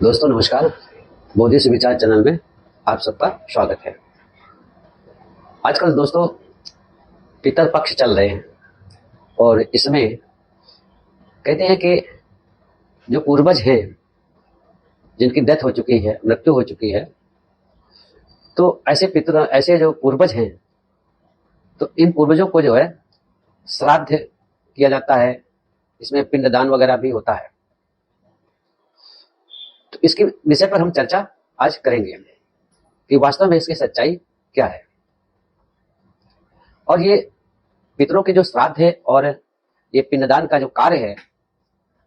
दोस्तों नमस्कार। बोधि से विचार चैनल में आप सबका स्वागत है। आजकल दोस्तों पितर पक्ष चल रहे हैं और इसमें कहते हैं कि जो पूर्वज हैं जिनकी डेथ हो चुकी है, मृत्यु हो चुकी है, तो ऐसे जो पूर्वज हैं तो इन पूर्वजों को जो है श्राद्ध किया जाता है। इसमें पिंडदान वगैरह भी होता है। तो इसके विषय पर हम चर्चा आज करेंगे कि वास्तव में इसकी सच्चाई क्या है और ये पितरों के जो श्राद्ध है और ये पिंडदान का जो कार्य है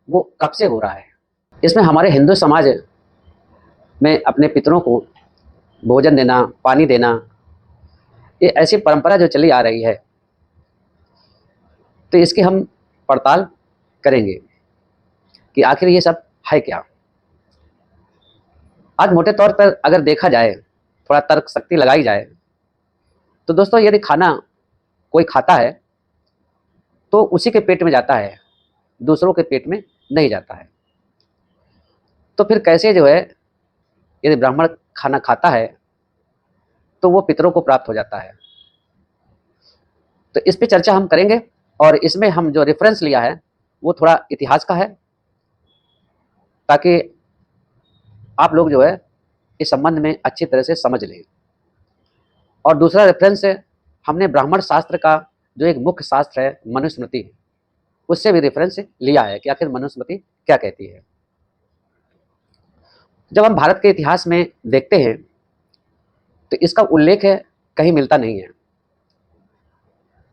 वो कब से हो रहा है। इसमें हमारे हिंदू समाज में अपने पितरों को भोजन देना, पानी देना, ये ऐसी परंपरा जो चली आ रही है, तो इसकी हम पड़ताल करेंगे कि आखिर ये सब है क्या। आज मोटे तौर पर अगर देखा जाए, थोड़ा तर्क शक्ति लगाई जाए, तो दोस्तों यदि खाना कोई खाता है तो उसी के पेट में जाता है, दूसरों के पेट में नहीं जाता है। तो फिर कैसे जो है यदि ब्राह्मण खाना खाता है तो वो पितरों को प्राप्त हो जाता है। तो इस पे चर्चा हम करेंगे और इसमें हम जो रेफरेंस लिया है वो थोड़ा इतिहास का है, ताकि आप लोग जो है इस संबंध में अच्छी तरह से समझ लें। और दूसरा रेफरेंस है, हमने ब्राह्मण शास्त्र का जो एक मुख्य शास्त्र है मनुस्मृति, उससे भी रेफरेंस लिया है कि आखिर मनुस्मृति क्या कहती है। जब हम भारत के इतिहास में देखते हैं तो इसका उल्लेख है कहीं मिलता नहीं है।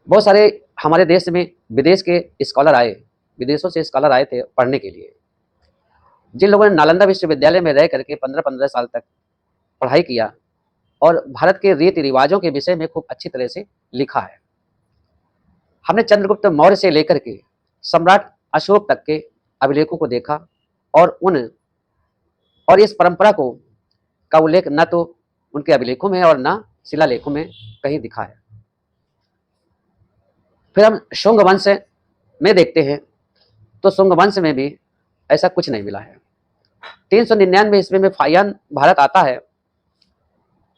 बहुत सारे हमारे देश में विदेश के स्कॉलर आए, विदेशों से स्कॉलर आए थे पढ़ने के लिए, जिन लोगों ने नालंदा विश्वविद्यालय में रह करके 15-15 साल तक पढ़ाई किया और भारत के रीति रिवाजों के विषय में खूब अच्छी तरह से लिखा है। हमने चंद्रगुप्त मौर्य से लेकर के सम्राट अशोक तक के अभिलेखों को देखा और इस परंपरा को का उल्लेख न तो उनके अभिलेखों में और न शिलालेखों में कहीं दिखा है। फिर हम शुंग वंश में देखते हैं तो शुंग वंश में भी ऐसा कुछ नहीं मिला है। 399 ईस्वी में फाहियान भारत आता है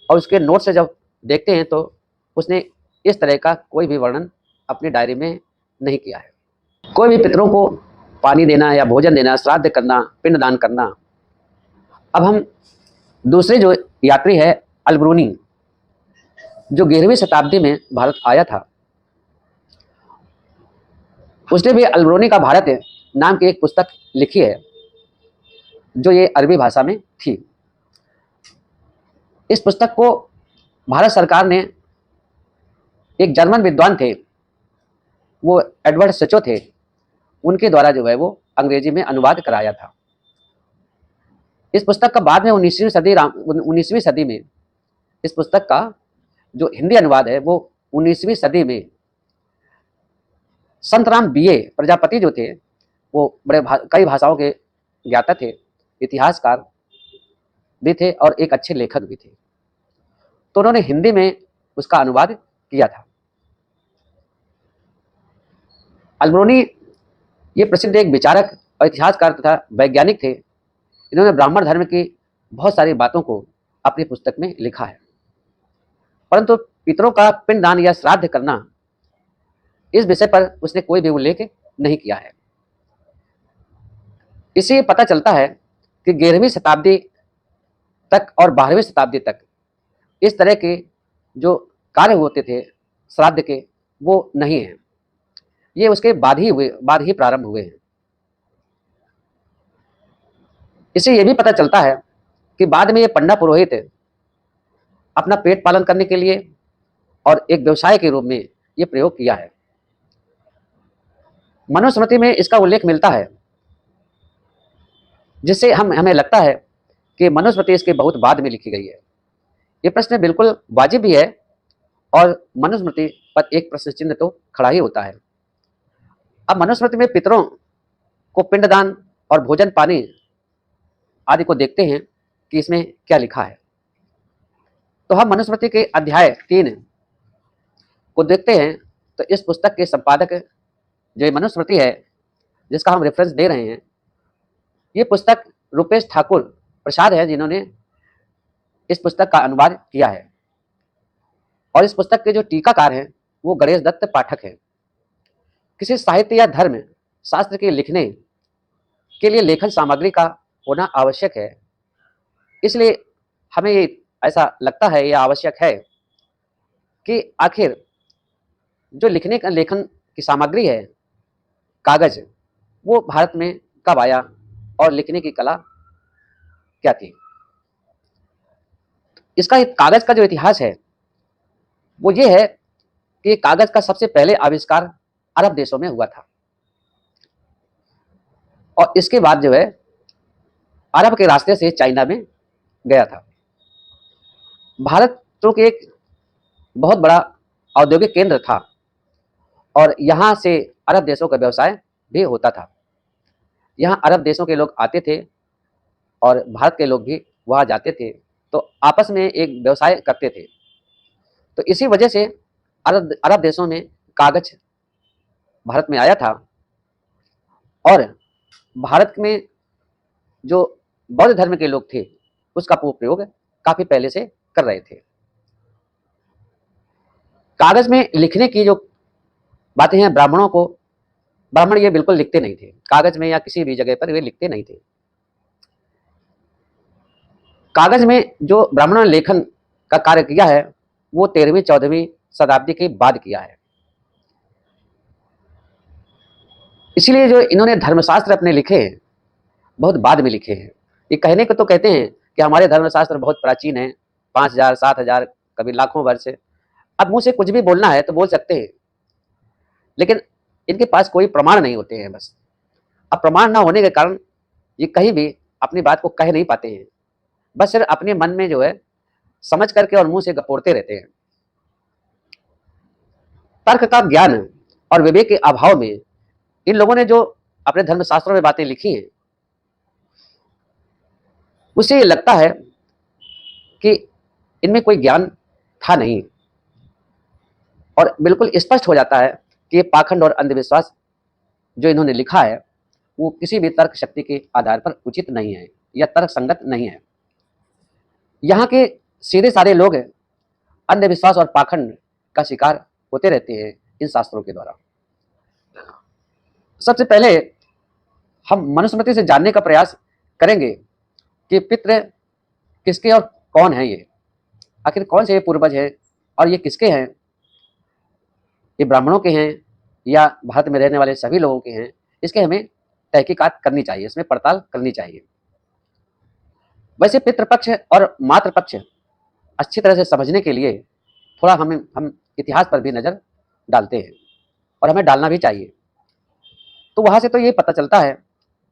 और उसके नोट से जब देखते हैं तो उसने इस तरह का कोई भी वर्णन अपनी डायरी में नहीं किया है। कोई भी पितरों को पानी देना या भोजन देना, श्राद्ध करना, पिंडदान करना। अब हम दूसरे जो यात्री है अलब्रूनी, जो 11वीं शताब्दी में भारत आया था, उसने भी अलब्रूनी का भारत नाम की एक पुस्तक लिखी है जो ये अरबी भाषा में थी। इस पुस्तक को भारत सरकार ने, एक जर्मन विद्वान थे, वो एडवर्ड सचो थे, उनके द्वारा जो है वो अंग्रेजी में अनुवाद कराया था। इस पुस्तक का बाद में 19वीं सदी में इस पुस्तक का जो हिंदी अनुवाद है वो 19वीं सदी में संतराम बीए प्रजापति जो थे, वो कई भाषाओं के ज्ञाता थे, इतिहासकार भी थे और एक अच्छे लेखक भी थे, तो उन्होंने हिंदी में उसका अनुवाद किया था। अलब्रूनी ये प्रसिद्ध एक विचारक और इतिहासकार तथा वैज्ञानिक थे। इन्होंने ब्राह्मण धर्म की बहुत सारी बातों को अपनी पुस्तक में लिखा है, परंतु पितरों का पिंडदान या श्राद्ध करना, इस विषय पर उसने कोई भी उल्लेख नहीं किया है। इससे पता चलता है कि 11वीं शताब्दी तक और 12वीं शताब्दी तक इस तरह के जो कार्य होते थे श्राद्ध के, वो नहीं है। ये उसके बाद ही प्रारंभ हुए हैं। इससे यह भी पता चलता है कि बाद में ये पंडा पुरोहित अपना पेट पालन करने के लिए और एक व्यवसाय के रूप में ये प्रयोग किया है। मनुस्मृति में इसका उल्लेख मिलता है, जिससे हमें लगता है कि मनुस्मृति इसके बहुत बाद में लिखी गई है। ये प्रश्न बिल्कुल वाजिब भी है और मनुस्मृति पर एक प्रश्न चिन्ह तो खड़ा ही होता है। अब मनुस्मृति में पितरों को पिंडदान और भोजन पानी आदि को देखते हैं कि इसमें क्या लिखा है। तो हम मनुस्मृति के अध्याय 3 को देखते हैं तो इस पुस्तक के संपादक जो मनुस्मृति है जिसका हम रेफरेंस दे रहे हैं, ये पुस्तक रुपेश ठाकुर प्रसाद हैं जिन्होंने इस पुस्तक का अनुवाद किया है, और इस पुस्तक के जो टीकाकार हैं वो गणेश दत्त पाठक हैं। किसी साहित्य या धर्म शास्त्र के लिखने के लिए लेखन सामग्री का होना आवश्यक है। इसलिए हमें ये ऐसा लगता है, यह आवश्यक है कि आखिर जो लिखने का लेखन की सामग्री है, कागज, वो भारत में कब आया और लिखने की कला क्या थी। इसका कागज का जो इतिहास है वो ये है कि कागज का सबसे पहले आविष्कार अरब देशों में हुआ था, और इसके बाद जो है अरब के रास्ते से चाइना में गया था। भारत तो एक बहुत बड़ा औद्योगिक केंद्र था, और यहाँ से अरब देशों का व्यवसाय भी होता था। यहाँ अरब देशों के लोग आते थे और भारत के लोग भी वहाँ जाते थे, तो आपस में एक व्यवसाय करते थे। तो इसी वजह से अरब देशों में कागज भारत में आया था, और भारत में जो बौद्ध धर्म के लोग थे उसका प्रयोग काफी पहले से कर रहे थे। कागज में लिखने की जो बातें हैं, ब्राह्मण ये बिल्कुल लिखते नहीं थे कागज में, या किसी भी जगह पर वे लिखते नहीं थे। कागज में जो ब्राह्मणों ने लेखन का कार्य किया है वो 13वीं-14वीं शताब्दी के बाद किया है। इसलिए जो इन्होंने धर्मशास्त्र अपने लिखे हैं बहुत बाद में लिखे हैं। ये कहने को तो कहते हैं कि हमारे धर्मशास्त्र बहुत प्राचीन है, 5000, 7000, कभी लाखों वर्ष से। अब मुंह से कुछ भी बोलना है तो बोल सकते हैं, लेकिन इनके पास कोई प्रमाण नहीं होते हैं। बस अब प्रमाण ना होने के कारण ये कहीं भी अपनी बात को कह नहीं पाते हैं, बस सिर्फ अपने मन में जो है समझ करके और मुंह से गपोड़ते रहते हैं। तर्क का ज्ञान और विवेक के अभाव में इन लोगों ने जो अपने धर्मशास्त्रों में बातें लिखी हैं उससे ये लगता है कि इनमें कोई ज्ञान था नहीं, और बिल्कुल स्पष्ट हो जाता है कि ये पाखंड और अंधविश्वास जो इन्होंने लिखा है वो किसी भी तर्क शक्ति के आधार पर उचित नहीं है या तर्क संगत नहीं है। यहाँ के सीधे सारे लोग अंधविश्वास और पाखंड का शिकार होते रहते हैं इन शास्त्रों के द्वारा। सबसे पहले हम मनुस्मृति से जानने का प्रयास करेंगे कि पितृ किसके और कौन है, ये आखिर कौन से ये पूर्वज हैं और ये किसके हैं, ये ब्राह्मणों के हैं या भारत में रहने वाले सभी लोगों के हैं। इसके हमें तहकीकात करनी चाहिए, इसमें पड़ताल करनी चाहिए। वैसे पितृपक्ष और मातृपक्ष अच्छी तरह से समझने के लिए थोड़ा हम इतिहास पर भी नजर डालते हैं, और हमें डालना भी चाहिए। तो वहां से तो ये पता चलता है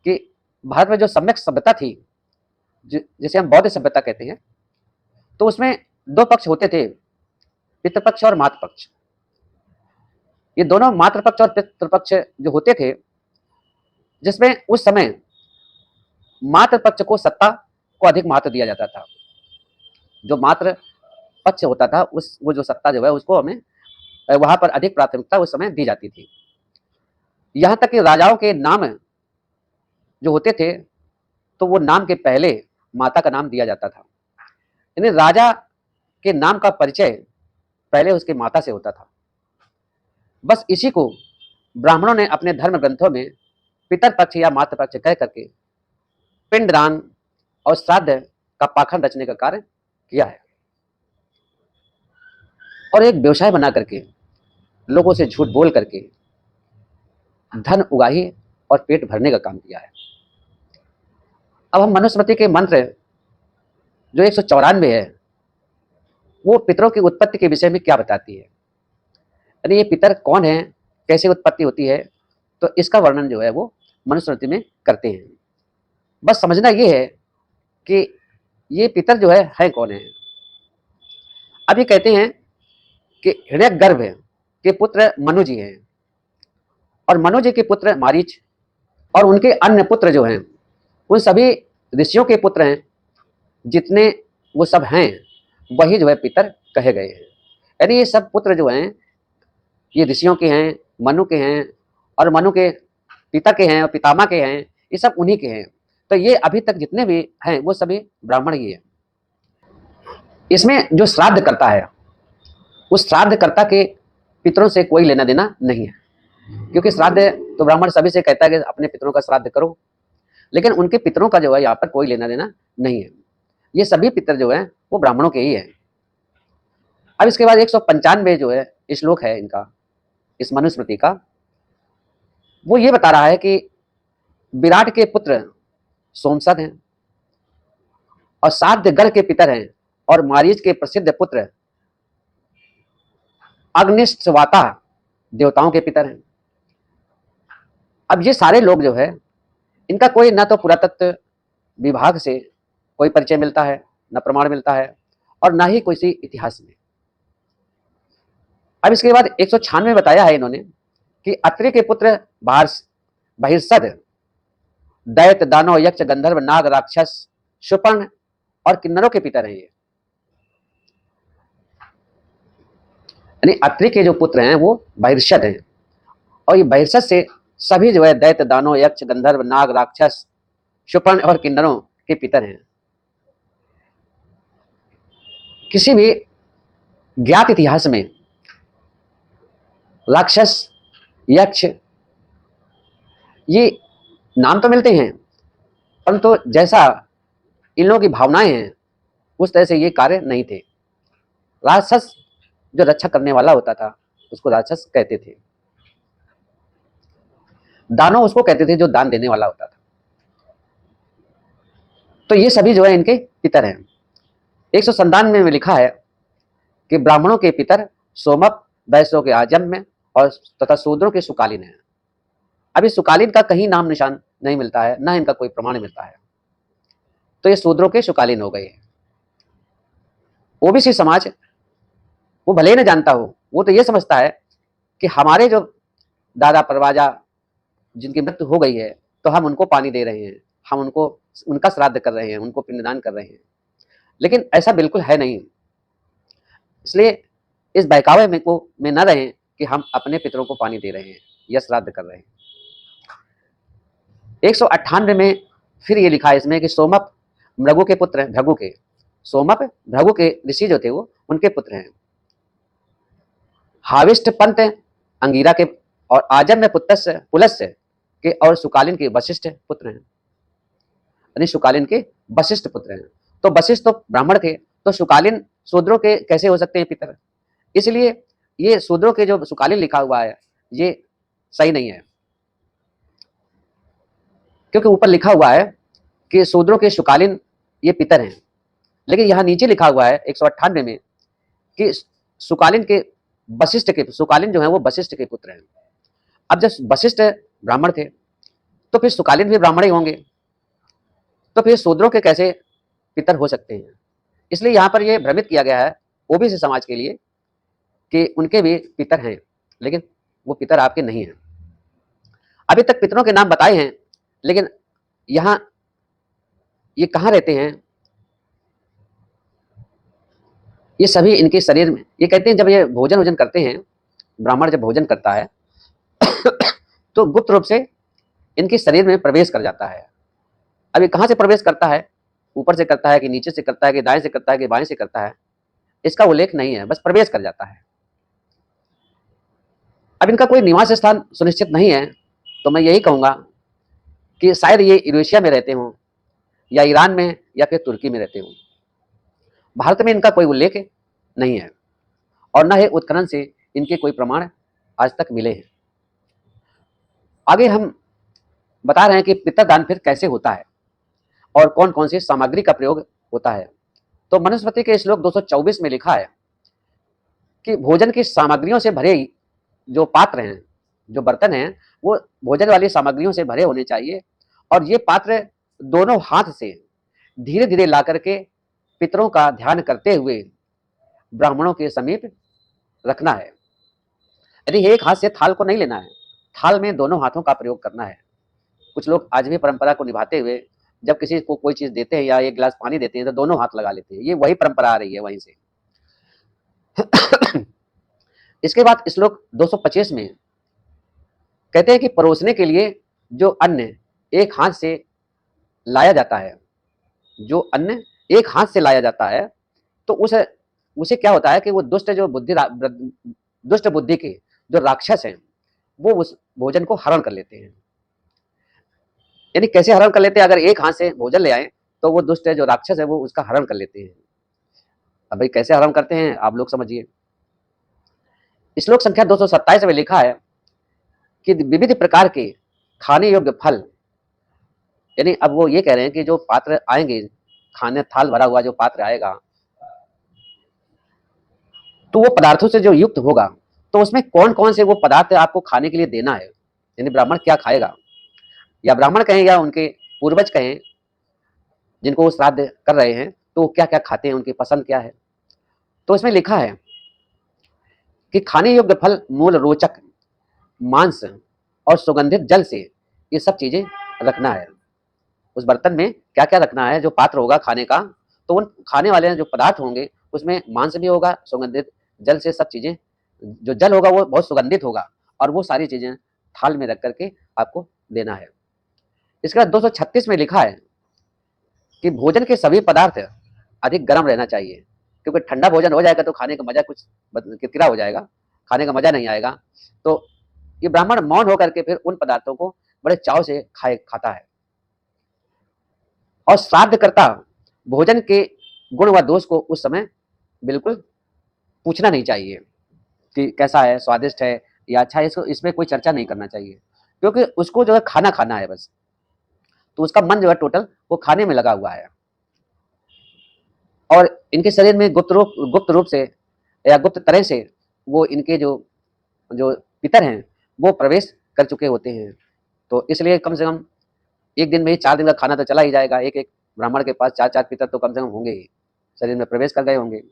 कि भारत में जो सम्यक सभ्यता थी, जिसे हम बौद्ध सभ्यता कहते हैं, तो उसमें दो पक्ष होते थे, पितृपक्ष और मातृपक्ष। ये दोनों मातृपक्ष और पितृपक्ष जो होते थे, जिसमें उस समय मातृपक्ष को सत्ता को अधिक महत्व दिया जाता था। जो मातृ पक्ष होता था वो जो सत्ता जो है उसको हमें वहां पर अधिक प्राथमिकता उस समय दी जाती थी। यहां तक कि राजाओं के नाम जो होते थे तो वो नाम के पहले माता का नाम दिया जाता था, यानी राजा के नाम का परिचय पहले उसकी माता से होता था। बस इसी को ब्राह्मणों ने अपने धर्म ग्रंथों में पितर पक्ष या मातृ पक्ष कह करके पिंडदान और श्राद्ध का पाखंड रचने का कार्य किया है, और एक व्यवसाय बना करके लोगों से झूठ बोल करके धन उगाही और पेट भरने का काम किया है। अब हम मनुस्मृति के मंत्र जो 194 है वो पितरों की उत्पत्ति के विषय में क्या बताती है, यानी ये पितर कौन है, कैसे उत्पत्ति होती है, तो इसका वर्णन जो है वो मनुस्मृति में करते हैं। बस समझना ये है कि ये पितर जो है कौन है। अब ये कहते हैं कि हिरण्यगर्भ के पुत्र मनु जी हैं, और मनु जी के पुत्र मारीच, और उनके अन्य पुत्र जो हैं उन सभी ऋषियों के पुत्र हैं। जितने वो सब हैं वही जो है पितर कहे गए हैं। यानी ये सब पुत्र जो हैं ये ऋषियों के हैं, मनु के हैं, और मनु के पिता के हैं और पितामह के हैं, ये सब उन्हीं के हैं। तो ये अभी तक जितने भी हैं वो सभी ब्राह्मण ही है। इसमें जो श्राद्ध करता है उस श्राद्धकर्ता के पितरों से कोई लेना देना नहीं है, क्योंकि श्राद्ध तो ब्राह्मण सभी से कहता है कि अपने पितरों का श्राद्ध करो, लेकिन उनके पितरों का जो है यहाँ पर कोई लेना देना नहीं है। ये सभी पितर जो है वो ब्राह्मणों के ही है। अब इसके बाद 195 जो है श्लोक है इनका, इस मनुस्मृति का, वो ये बता रहा है कि विराट के पुत्र सोमसद हैं और साध्यगढ़ के पितर हैं और मारीच के प्रसिद्ध पुत्र अग्निष्ठवाता देवताओं के पितर हैं। अब ये सारे लोग जो है इनका कोई ना तो पुरातत्व विभाग से कोई परिचय मिलता है, न प्रमाण मिलता है, और ना ही किसी इतिहास में। अब इसके बाद 196 बताया है इन्होंने कि अत्रि के पुत्र बहिर्सद दैत्य दानव यक्ष गंधर्व नाग राक्षस शूपर्ण और किन्नरों के पितर हैं ये। यानी अत्रि के जो पुत्र हैं वो बहिर्सद हैं, और ये बहिर्सद से सभी जो है दैत्य दानव यक्ष गंधर्व नाग राक्षस शूपर्ण और किन्नरों के पितर हैं। किसी भी ज्ञात इतिहास में राक्षस यक्ष ये नाम तो मिलते हैं, परंतु जैसा इन लोगों की भावनाएं हैं उस तरह से ये कार्य नहीं थे। राक्षस जो रक्षा करने वाला होता था उसको राक्षस कहते थे, दानव उसको कहते थे जो दान देने वाला होता था। तो ये सभी जो है इनके पितर हैं। 197 में लिखा है कि ब्राह्मणों के पितर सोमप वैश्यों के आजन्म और तथा शूद्रों के सुकालीन है। अभी सुकालीन का कहीं नाम निशान नहीं मिलता है, ना इनका कोई प्रमाण मिलता है, तो ये शूद्रों के सुकालीन हो गए। ओबीसी समाज वो भले ही न जानता हो, वो तो ये समझता है कि हमारे जो दादा परवाजा जिनकी मृत्यु हो गई है तो हम उनको पानी दे रहे हैं, हम उनको उनका श्राद्ध कर रहे हैं, उनको पिंडदान कर रहे हैं, लेकिन ऐसा बिल्कुल है नहीं। इसलिए इस बहकावे में न रहें कि हम अपने पितरों को पानी दे रहे हैं या श्राद्ध कर रहे हैं। 198 में फिर ये लिखा है इसमें कि सोमप भृगु के पुत्र हैं, भृगु के सोमप भृगु के ऋषि जो थे वो उनके पुत्र हैं। हाविष्ट पंत अंगीरा के और आजन्म पुलस्य के और सुकालीन के वशिष्ठ पुत्र हैं, यानी सुकालीन के वशिष्ठ पुत्र हैं। तो वशिष्ठ तो ब्राह्मण थे, तो सुकालीन शूद्रों के कैसे हो सकते हैं पितर? इसलिए ये शूद्रों के जो सुकालीन लिखा हुआ है ये सही नहीं है, क्योंकि ऊपर लिखा हुआ है कि शूद्रों के सुकालीन ये पितर हैं, लेकिन यहां नीचे लिखा हुआ है 198 में कि सुकालीन के वशिष्ठ के सुकालीन जो है वो वशिष्ठ के पुत्र हैं। अब जब वशिष्ठ ब्राह्मण थे तो फिर सुकालीन भी ब्राह्मण ही होंगे, तो फिर शूद्रों के कैसे पितर हो सकते हैं? इसलिए यहां पर यह भ्रमित किया गया है ओबीसी समाज के लिए कि उनके भी पितर हैं, लेकिन वो पितर आपके नहीं हैं। अभी तक पितरों के नाम बताए हैं, लेकिन यहां ये कहां रहते हैं? ये सभी इनके शरीर में, ये कहते हैं जब ये भोजन करते हैं, ब्राह्मण जब भोजन करता है तो गुप्त रूप से इनके शरीर में प्रवेश कर जाता है। अब ये कहां से प्रवेश करता है? ऊपर से करता है कि नीचे से करता है कि दाएं से करता है कि बाएं से करता है, इसका उल्लेख नहीं है, बस प्रवेश कर जाता है। अब इनका कोई निवास स्थान सुनिश्चित नहीं है, तो मैं यही कहूंगा कि शायद ये यूरेशिया में रहते हों या ईरान में या फिर तुर्की में रहते हों। भारत में इनका कोई उल्लेख नहीं है और न ही उत्खनन से इनके कोई प्रमाण आज तक मिले हैं। आगे हम बता रहे हैं कि पितरदान फिर कैसे होता है और कौन कौन सी सामग्री का प्रयोग होता है। तो मनुस्मृति के श्लोक 224 में लिखा है कि भोजन की सामग्रियों से भरे जो पात्र हैं, जो बर्तन हैं, वो भोजन वाली सामग्रियों से भरे होने चाहिए, और ये पात्र दोनों हाथ से धीरे धीरे ला करके पितरों का ध्यान करते हुए ब्राह्मणों के समीप रखना है। यदि एक हाथ से थाल को नहीं लेना है, थाल में दोनों हाथों का प्रयोग करना है। कुछ लोग आज भी परंपरा को निभाते हुए जब किसी को कोई चीज देते हैं या एक गिलास पानी देते हैं तो दोनों हाथ लगा लेते हैं, ये वही परंपरा आ रही है वहीं से। इसके बाद श्लोक 225 में कहते हैं कि परोसने के लिए जो अन्न एक हाथ से लाया जाता है, जो अन्न एक हाथ से लाया जाता है, तो उसे क्या होता है कि वो दुष्ट बुद्धि के जो राक्षस हैं, वो उस भोजन को हरण कर लेते हैं। यानी कैसे हरण कर लेते हैं? अगर एक हाथ से भोजन ले आए तो वो दुष्ट जो राक्षस है वो उसका हरण कर लेते हैं। अब भाई कैसे हरण करते हैं आप लोग समझिए। श्लोक संख्या 227 में लिखा है कि विविध प्रकार के खाने योग्य फल, यानी अब वो ये कह रहे हैं कि जो पात्र आएंगे, खाने थाल भरा हुआ जो पात्र आएगा, तो वो पदार्थों से जो युक्त होगा, तो उसमें कौन कौन से वो पदार्थ आपको खाने के लिए देना है, यानी ब्राह्मण क्या खाएगा, या ब्राह्मण कहें या उनके पूर्वज कहें जिनको वो श्राद्ध कर रहे हैं, तो वो क्या क्या खाते हैं, उनकी पसंद क्या है। तो इसमें लिखा है कि खाने योग्य फल, मूल रोचक, मांस और सुगंधित जल से ये सब चीजें रखना है। उस बर्तन में क्या क्या रखना है, जो पात्र होगा खाने का, तो उन खाने वाले जो पदार्थ होंगे उसमें मांस भी होगा, सुगंधित जल से सब चीजें, जो जल होगा वो बहुत सुगंधित होगा, और वो सारी चीजें थाल में रख करके आपको देना है। इसके बाद 236 में लिखा है कि भोजन के सभी पदार्थ अधिक गर्म रहना चाहिए, क्योंकि ठंडा भोजन हो जाएगा तो खाने का मजा कुछ किरकिरा हो जाएगा, खाने का मजा नहीं आएगा। तो ये ब्राह्मण मौन होकर के फिर उन पदार्थों को बड़े चाव से खाता है। और श्राद्धकर्ता भोजन के गुण व दोष को उस समय बिल्कुल पूछना नहीं चाहिए कि कैसा है, स्वादिष्ट है या अच्छा है, इसको इसमें कोई चर्चा नहीं करना चाहिए, क्योंकि उसको जो है खाना खाना है बस। तो उसका मन जो है टोटल वो खाने में लगा हुआ है। और इनके शरीर में गुप्त रूप से या गुप्त तरह से वो इनके जो जो पितर हैं वो प्रवेश कर चुके होते हैं। तो इसलिए कम से कम एक दिन में ही 4 दिन का खाना तो चला ही जाएगा। एक एक ब्राह्मण के पास 4-4 पितर तो कम से कम होंगे ही, शरीर में प्रवेश कर गए होंगे।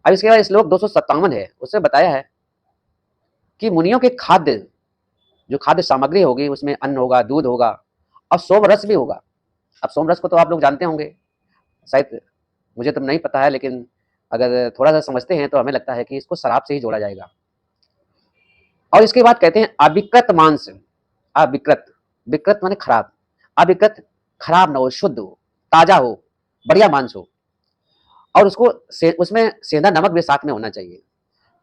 अब इसके बाद श्लोक 257 है, उसमें बताया है कि मुनियों के खाद्य, जो खाद्य सामग्री होगी उसमें अन्न होगा, दूध होगा और सोम रस भी होगा। अब सोम रस को तो आप लोग जानते होंगे, शायद मुझे तो नहीं पता है, लेकिन अगर थोड़ा सा समझते हैं तो हमें लगता है कि इसको शराब से ही जोड़ा जाएगा। और इसके बाद कहते हैं अविकृत मांस, अविकृत, विकृत माने खराब, अविकृत खराब ना हो, शुद्ध हो, ताजा हो, बढ़िया मांस हो, और उसमें सेंधा नमक भी साथ में होना चाहिए।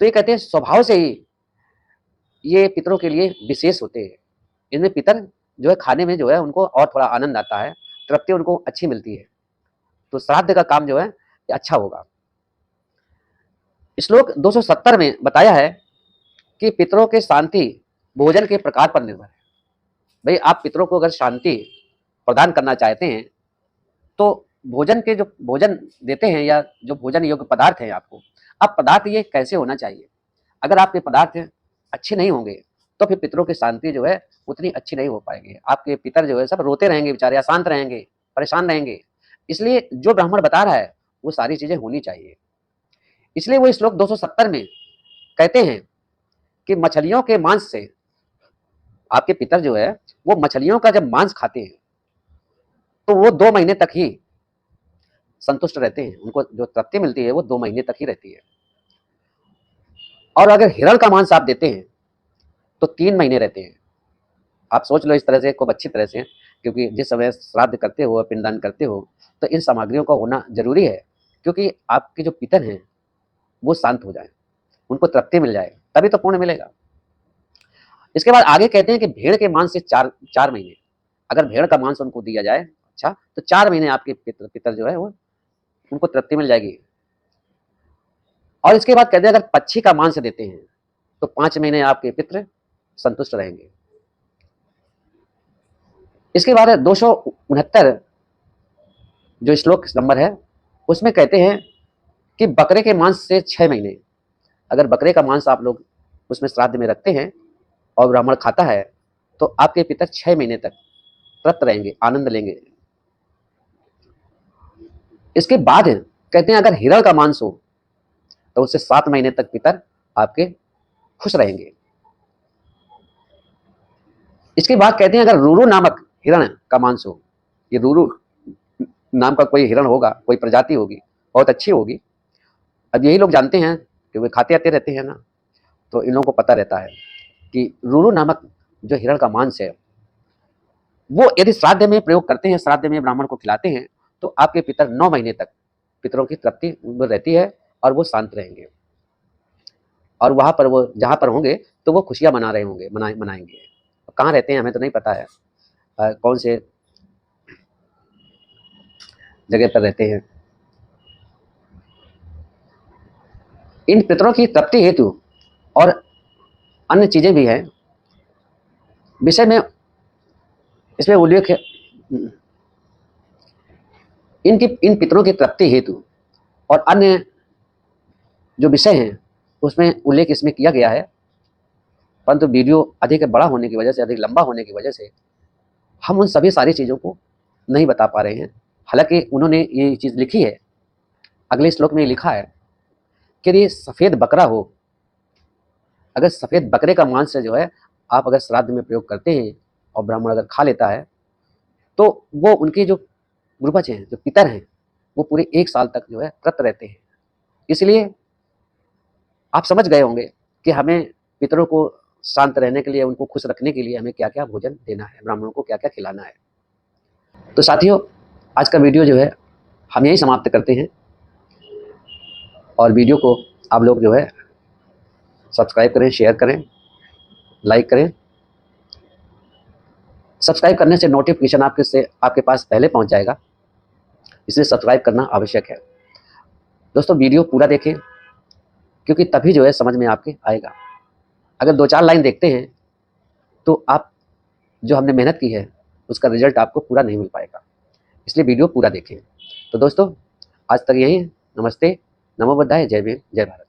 तो ये कहते हैं स्वभाव से ही ये पितरों के लिए विशेष होते हैं। इनमें पितर जो है खाने में जो है उनको और थोड़ा आनंद आता है, तृप्ति उनको अच्छी मिलती है। तो श्राद्ध का काम जो है ये अच्छा होगा। श्लोक 270 में बताया है कि पितरों के शांति भोजन के प्रकार पर निर्भर है। भाई आप पितरों को अगर शांति प्रदान करना चाहते हैं तो भोजन के जो भोजन देते हैं या जो भोजन योग्य पदार्थ है आपको, अब पदार्थ ये कैसे होना चाहिए। अगर आपके पदार्थ अच्छे नहीं होंगे तो फिर पितरों की शांति जो है उतनी अच्छी नहीं हो पाएगी। आपके पितर जो है सब रोते रहेंगे बेचारे, अशांत रहेंगे, परेशान रहेंगे। इसलिए जो ब्राह्मण बता रहा है वो सारी चीजें होनी चाहिए। इसलिए वो श्लोक 270 में कहते हैं कि मछलियों के मांस से, आपके पितर जो है वो मछलियों का जब मांस खाते हैं तो वो 2 महीने तक ही संतुष्ट रहते हैं, उनको जो तृप्ति मिलती है वो 2 महीने तक ही रहती है। और अगर हिरण का मांस आप देते हैं तो 3 महीने रहते हैं। आप सोच लो इस तरह से खूब अच्छी तरह से, क्योंकि जिस समय श्राद्ध करते हो, पिंडदान करते हो, तो इन सामग्रियों का होना जरूरी है, क्योंकि आपके जो पितर हैं वो शांत हो जाए, उनको तृप्ति मिल जाए, तभी तो पुण्य मिलेगा। इसके बाद आगे कहते हैं कि भेड़ के मांस से 4 महीने, अगर भेड़ का मांस उनको दिया जाए अच्छा, तो 4 महीने आपके पितर जो है वो उनको तृप्ति मिल जाएगी। और इसके बाद कहते हैं अगर पक्षी का मांस देते हैं तो 5 महीने आपके पितर संतुष्ट रहेंगे। इसके बाद 269 जो श्लोक नंबर है उसमें कहते हैं कि बकरे के मांस से 6 महीने, अगर बकरे का मांस आप लोग उसमें श्राद्ध में रखते हैं और ब्राह्मण खाता है तो आपके पितर 6 महीने तक तृप्त रहेंगे, आनंद लेंगे। इसके बाद कहते हैं अगर हिरण का मांस हो तो उससे 7 महीने तक पितर आपके खुश रहेंगे। इसके बाद कहते हैं अगर रूरू नामक हिरण का मांस हो, ये रूरू नाम का कोई हिरण होगा, कोई प्रजाति होगी, बहुत अच्छी होगी। अब यही लोग जानते हैं क्योंकि खाते आते रहते हैं ना, तो इन लोगों को पता रहता है कि रूरू नामक जो हिरण का मांस है वो यदि श्राद्ध में प्रयोग करते हैं, श्राद्ध में ब्राह्मण को खिलाते हैं, तो आपके पितर 9 महीने तक पितरों की तृप्ति रहती है और वो शांत रहेंगे। और वहाँ पर वो जहाँ पर होंगे तो वो खुशियाँ मना रहे होंगे, मनाएंगे। कहाँ रहते हैं हमें तो नहीं पता है, कौन से जगह पर रहते हैं। इन पितरों की तृप्ति हेतु और अन्य चीजें भी हैं, विषय में इसमें उल्लेख है। इन पितरों की तृप्ति हेतु और अन्य जो विषय हैं उसमें उल्लेख इसमें किया गया है, परंतु वीडियो अधिक बड़ा होने की वजह से, अधिक लंबा होने की वजह से हम उन सभी सारी चीज़ों को नहीं बता पा रहे हैं। हालांकि उन्होंने ये चीज़ लिखी है, अगले श्लोक में लिखा है कि ये सफ़ेद बकरा हो, अगर सफ़ेद बकरे का मांस जो है आप अगर श्राद्ध में प्रयोग करते हैं और ब्राह्मण अगर खा लेता है तो वो उनके जो पूर्वज हैं, जो पितर हैं, वो पूरे 1 साल तक जो है तृप्त रहते हैं। इसलिए आप समझ गए होंगे कि हमें पितरों को शांत रहने के लिए, उनको खुश रखने के लिए हमें क्या क्या भोजन देना है, ब्राह्मणों को क्या क्या खिलाना है। तो साथियों, आज का वीडियो जो है हम यही समाप्त करते हैं, और वीडियो को आप लोग जो है सब्सक्राइब करें, शेयर करें, लाइक करें। सब्सक्राइब करने से नोटिफिकेशन आपके पास पहले पहुंच जाएगा, इसलिए सब्सक्राइब करना आवश्यक है। दोस्तों, वीडियो पूरा देखें, क्योंकि तभी जो है समझ में आपके आएगा। अगर 2-4 लाइन देखते हैं तो आप जो हमने मेहनत की है उसका रिजल्ट आपको पूरा नहीं मिल पाएगा, इसलिए वीडियो पूरा देखें। तो दोस्तों, आज तक यही है। नमस्ते, नमो बुद्धाय, जय भीम, जय भारत।